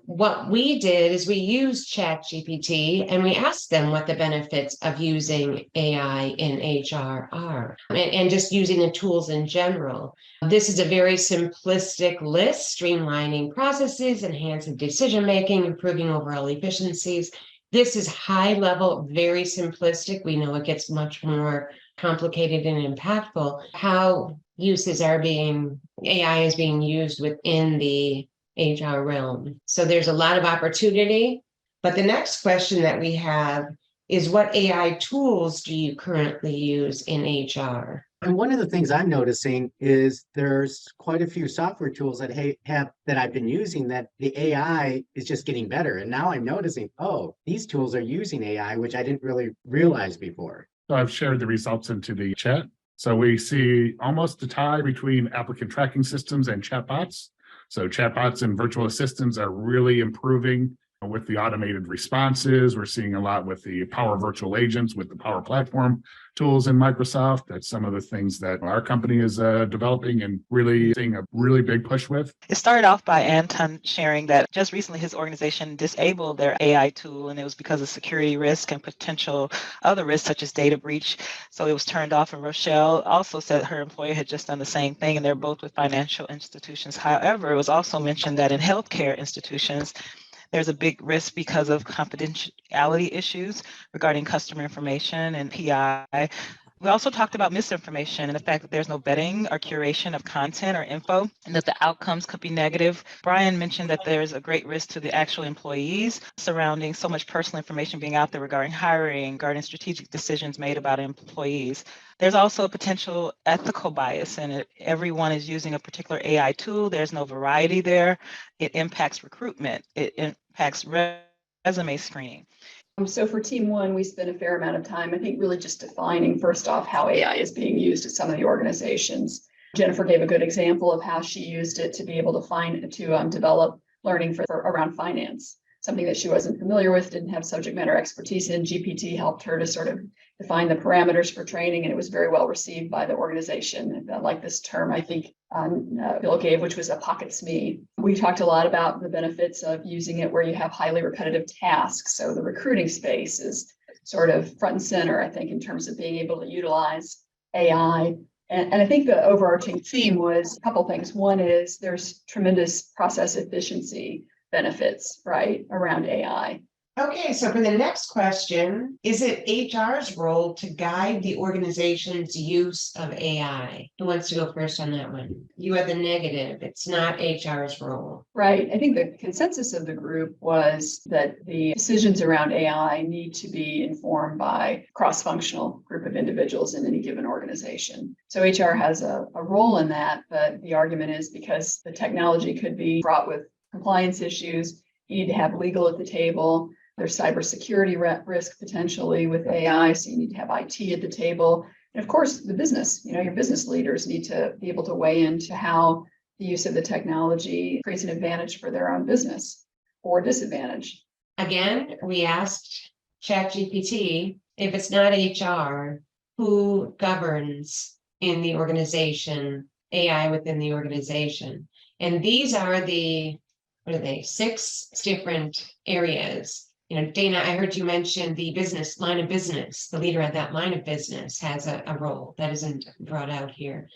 What we did is we used ChatGPT and we asked them what the benefits of using AI in HR are and just using the tools in general. This is a very simplistic list, streamlining processes, enhancing decision making, improving overall efficiencies. This is high level, very simplistic. We know it gets much more complicated and impactful. How AI is being used within the HR realm. So there's a lot of opportunity. But the next question that we have is, what AI tools do you currently use in HR? And one of the things I'm noticing is there's quite a few software tools that I've been using that the AI is just getting better. And now I'm noticing, oh, these tools are using AI, which I didn't really realize before. So I've shared the results into the chat. So we see almost a tie between applicant tracking systems and chatbots. So chatbots and virtual assistants are really improving with the automated responses. We're seeing a lot with the Power Virtual Agents, with the Power Platform tools in Microsoft. That's some of the things that our company is developing and really seeing a really big push with. It started off by Anton sharing that just recently his organization disabled their AI tool, and it was because of security risk and potential other risks such as data breach. So it was turned off, and Rochelle also said her employer had just done the same thing, and they're both with financial institutions. However, it was also mentioned that in healthcare institutions, there's a big risk because of confidentiality issues regarding customer information and PI. We also talked about misinformation and the fact that there's no vetting or curation of content or info, and that the outcomes could be negative. Brian mentioned that there's a great risk to the actual employees surrounding so much personal information being out there regarding hiring, regarding strategic decisions made about employees. There's also a potential ethical bias, and everyone is using a particular AI tool. There's no variety there. It impacts recruitment. It impacts resume screening. So for Team One, we spent a fair amount of time, I think, really just defining, first off, how AI is being used at some of the organizations. Jennifer gave a good example of how she used it to be able to develop learning for around finance, something that she wasn't familiar with, didn't have subject matter expertise in. GPT helped her to sort of define the parameters for training, and it was very well received by the organization. I like this term, I think, Bill gave, which was a pocket SME. We talked a lot about the benefits of using it where you have highly repetitive tasks. So the recruiting space is sort of front and center, I think, in terms of being able to utilize AI. And I think the overarching theme was a couple of things. One is there's tremendous process efficiency benefits, right, around AI. Okay, so for the next question, is it HR's role to guide the organization's use of AI? Who wants to go first on that one? You are the negative. It's not HR's role. Right. I think the consensus of the group was that the decisions around AI need to be informed by a cross-functional group of individuals in any given organization. So HR has a role in that, but the argument is because the technology could be fraught with compliance issues, you need to have legal at the table. There's cybersecurity risk potentially with AI, so you need to have IT at the table. And of course, the business, your business leaders need to be able to weigh into how the use of the technology creates an advantage for their own business or disadvantage. Again, we asked ChatGPT, if it's not HR, who governs in the organization, AI within the organization? And these are the, 6 different areas. Dana, I heard you mention the line of business. The leader of that line of business has a role that isn't brought out here.